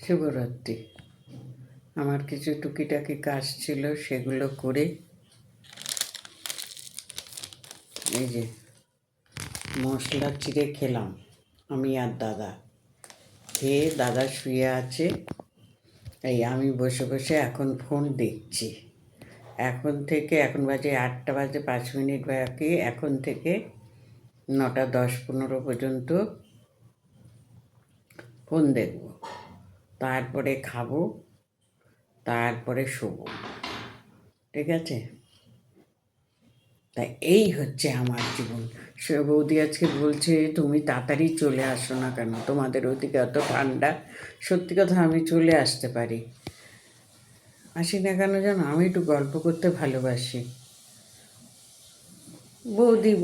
শুভরাত্রি। আমার কিছু টুকিটাকি কাজ ছিল, সেগুলো করে এই যে মশলা চিড়ে খেলাম আমি আর দাদা। খেয়ে দাদা শুয়ে আছে, এই আমি বসে বসে এখন ফোন দেখছি। এখন বাজে 8টা বাজে 5 মিনিট বাকি। এখন থেকে 9টা 10-15 পর্যন্ত ফোন দেখব, তারপরে খাবো, তারপরে শোবো। ঠিক আছে? তাই এই হচ্ছে আমার জীবন। সে বৌদি আজকে বলছে, তুমি তাড়াতাড়ি চলে আসো না কেন, তোমাদের ওদিকে অত ঠান্ডা। সত্যি কথা, আমি চলে আসতে পারি, আসি না কেন জানো, আমি একটু গল্প করতে ভালোবাসি।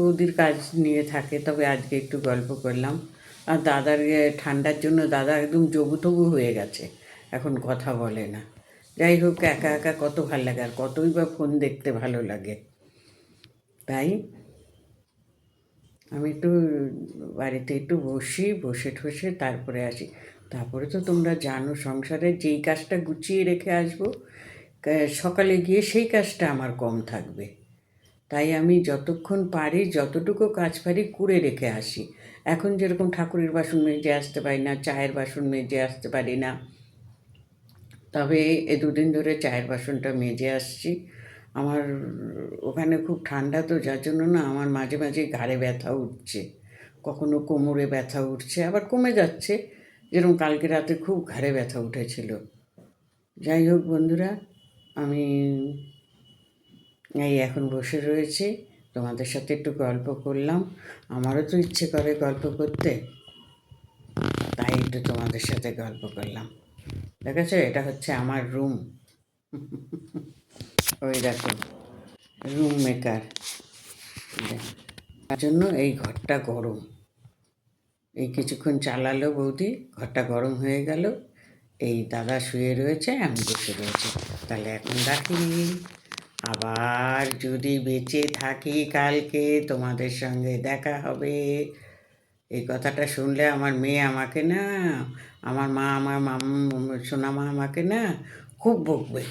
বৌদির কাজ নিয়ে থাকে, তবে আজকে একটু গল্প করলাম। আর দাদার ঠান্ডার জন্য দাদা একদম জবুতবু হয়ে গেছে, এখন কথা বলে না। যাই হোক, একা একা কত ভালো লাগে, আর কতই বা ফোন দেখতে ভালো লাগে। তাই আমি একটু বাড়িতে একটু বসে ঠসে তারপরে আসি। তারপরে তো তোমরা জানো, সংসারের যেই কাজটা গুছিয়ে রেখে আসবো, সকালে গিয়ে সেই কাজটা আমার কম থাকবে। তাই আমি যতক্ষণ পারি, যতটুকু কাজ পারি করে রেখে আসি। এখন যেরকম ঠাকুরের বাসন মেজে আসতে পারি না, চায়ের বাসন মেজে আসতে পারি না, তবে এই দুদিন ধরে চায়ের বাসনটা মেজে আসছি। আমার ওখানে খুব ঠান্ডা, তো যার জন্য না আমার মাঝে মাঝে ঘাড়ে ব্যথা উঠছে, কখনো কোমরে ব্যথা উঠছে, আবার কমে যাচ্ছে। যেরকম কালকে রাতে খুব ঘাড়ে ব্যথা উঠেছিল। যাই হোক বন্ধুরা, আমি এই এখন বসে রয়েছি, তোমাদের সাথে একটু গল্প করলাম। আমারও তো ইচ্ছে করে গল্প করতে, তাই একটু তোমাদের সাথে গল্প করলাম। দেখেছো, এটা হচ্ছে আমার রুম। ওই দেখো, রুম মেকার। তার জন্য এই ঘরটা গরম। এই কিছুক্ষণ চালালো বৌদি, ঘরটা গরম হয়ে গেল। এই দাদা শুয়ে রয়েছে, আমি বসে রয়েছি। তাহলে এখন রাখি, আবার যদি বেঁচে থাকি কালকে তোমাদের সঙ্গে দেখা হবে। এই কথাটা শুনলে আমার মেয়ে আমাকে না, আমার মা, আমার সোনা মা আমাকে না খুব বকবে।